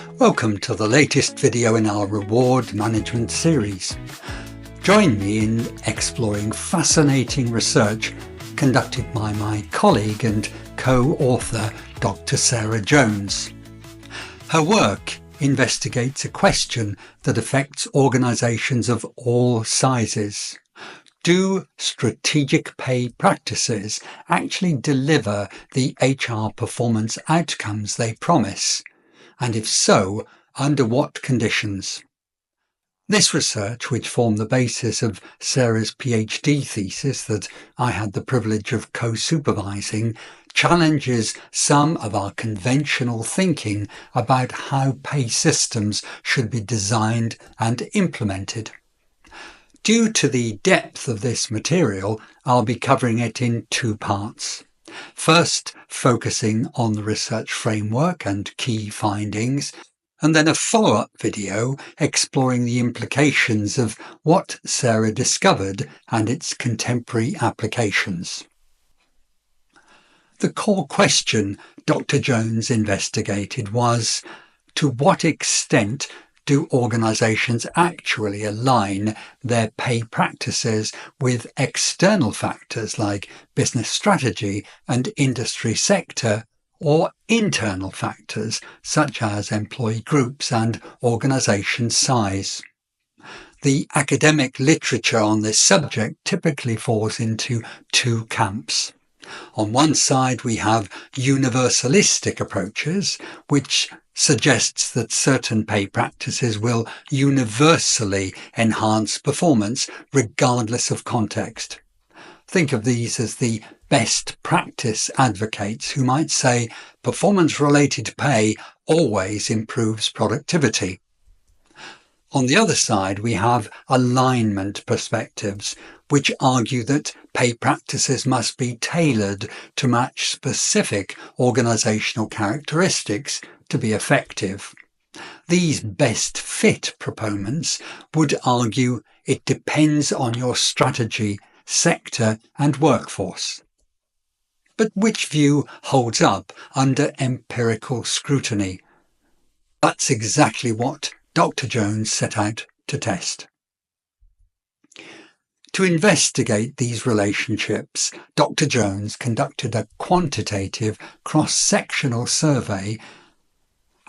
Welcome to the latest video in our reward management series. Join me in exploring fascinating research conducted by my colleague and co-author Dr. Sarah Jones. Her work investigates a question that affects organisations of all sizes. Do strategic pay practices actually deliver the HR performance outcomes they promise? And if so, under what conditions? This research, which formed the basis of Sarah's PhD thesis that I had the privilege of co-supervising, challenges some of our conventional thinking about how pay systems should be designed and implemented. Due to the depth of this material, I'll be covering it in two parts. First, focusing on the research framework and key findings, and then a follow-up video exploring the implications of what Sarah discovered and its contemporary applications. The core question Dr. Jones investigated was, to what extent do organisations actually align their pay practices with external factors like business strategy and industry sector, or internal factors such as employee groups and organisation size? The academic literature on this subject typically falls into two camps. On one side, we have universalistic approaches, which suggests that certain pay practices will universally enhance performance regardless of context. Think of these as the best practice advocates who might say performance-related pay always improves productivity. On the other side, we have alignment perspectives, which argue that pay practices must be tailored to match specific organisational characteristics to be effective. These best fit proponents would argue it depends on your strategy, sector and workforce. But which view holds up under empirical scrutiny? That's exactly what Dr. Jones set out to test. To investigate these relationships, Dr. Jones conducted a quantitative cross-sectional survey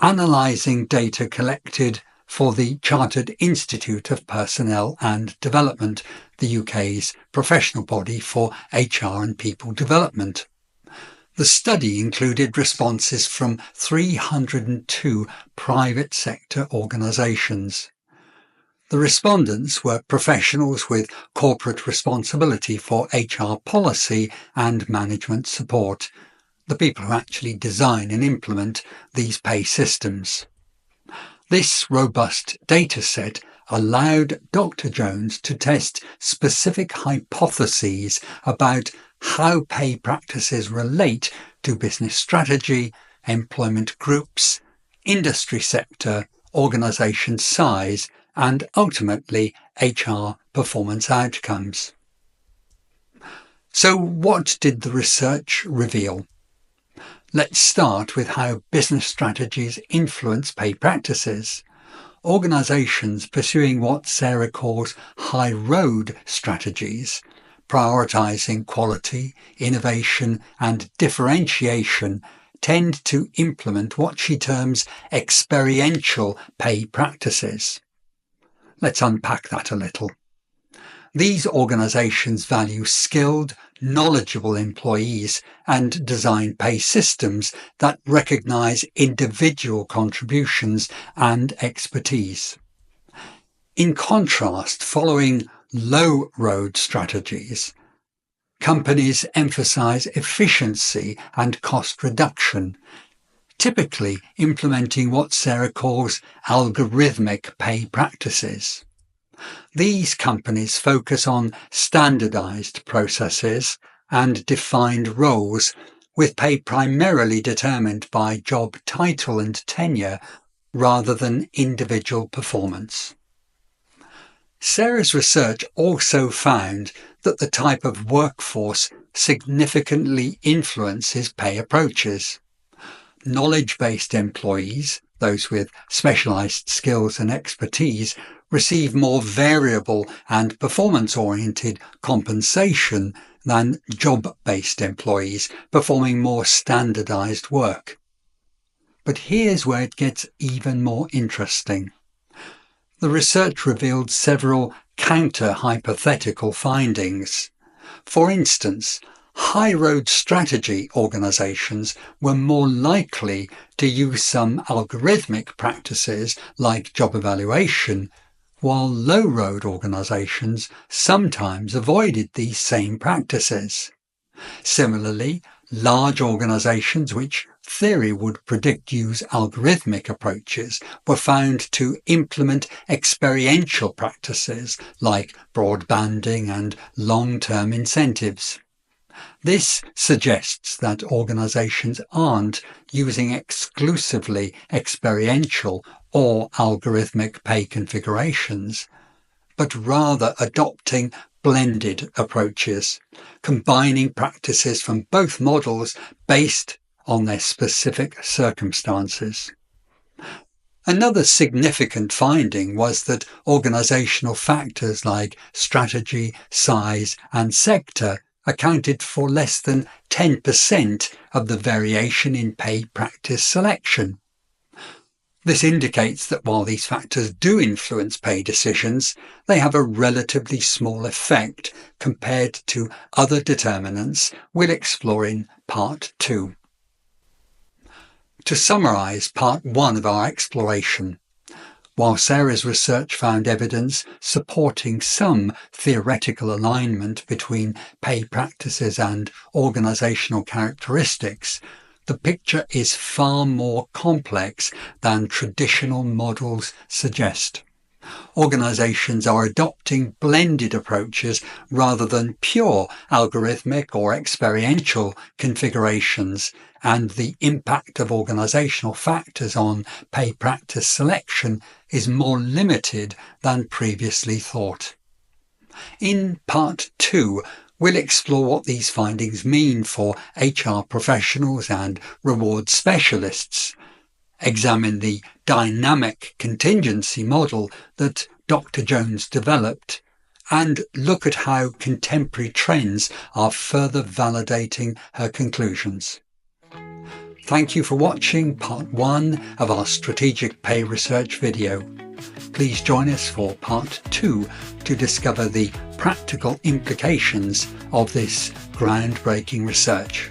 analysing data collected for the Chartered Institute of Personnel and Development, the UK's professional body for HR and people development. The study included responses from 302 private sector organisations. The respondents were professionals with corporate responsibility for HR policy and management support, the people who actually design and implement these pay systems. This robust data set allowed Dr. Jones to test specific hypotheses about how pay practices relate to business strategy, employment groups, industry sector, organisation size, and ultimately HR performance outcomes. So what did the research reveal? Let's start with how business strategies influence pay practices. Organisations pursuing what Sarah calls high road strategies, prioritising quality, innovation and differentiation, tend to implement what she terms experiential pay practices. Let's unpack that a little. These organisations value skilled, knowledgeable employees and design pay systems that recognise individual contributions and expertise. In contrast, following low-road strategies, companies emphasise efficiency and cost reduction, typically implementing what Sarah calls algorithmic pay practices. These companies focus on standardised processes and defined roles, with pay primarily determined by job title and tenure rather than individual performance. Sarah's research also found that the type of workforce significantly influences pay approaches. Knowledge-based employees, those with specialised skills and expertise, receive more variable and performance-oriented compensation than job-based employees performing more standardised work. But here's where it gets even more interesting. The research revealed several counter-hypothetical findings. For instance, high-road strategy organisations were more likely to use some algorithmic practices like job evaluation, while low-road organisations sometimes avoided these same practices. Similarly, large organisations which theory would predict use algorithmic approaches were found to implement experiential practices like broadbanding and long-term incentives. This suggests that organisations aren't using exclusively experiential or algorithmic pay configurations, but rather adopting blended approaches, combining practices from both models based on their specific circumstances. Another significant finding was that organisational factors like strategy, size, and sector accounted for less than 10% of the variation in pay practice selection. This indicates that while these factors do influence pay decisions, they have a relatively small effect compared to other determinants we'll explore in Part 2. To summarise Part 1 of our exploration, while Sarah's research found evidence supporting some theoretical alignment between pay practices and organisational characteristics, the picture is far more complex than traditional models suggest. Organisations are adopting blended approaches rather than pure algorithmic or experiential configurations, and the impact of organisational factors on pay practice selection is more limited than previously thought. In Part 2, we'll explore what these findings mean for HR professionals and reward specialists, examine the dynamic contingency model that Dr. Jones developed, and look at how contemporary trends are further validating her conclusions. Thank you for watching Part 1 of our Strategic Pay Research video. Please join us for Part 2 to discover the practical implications of this groundbreaking research.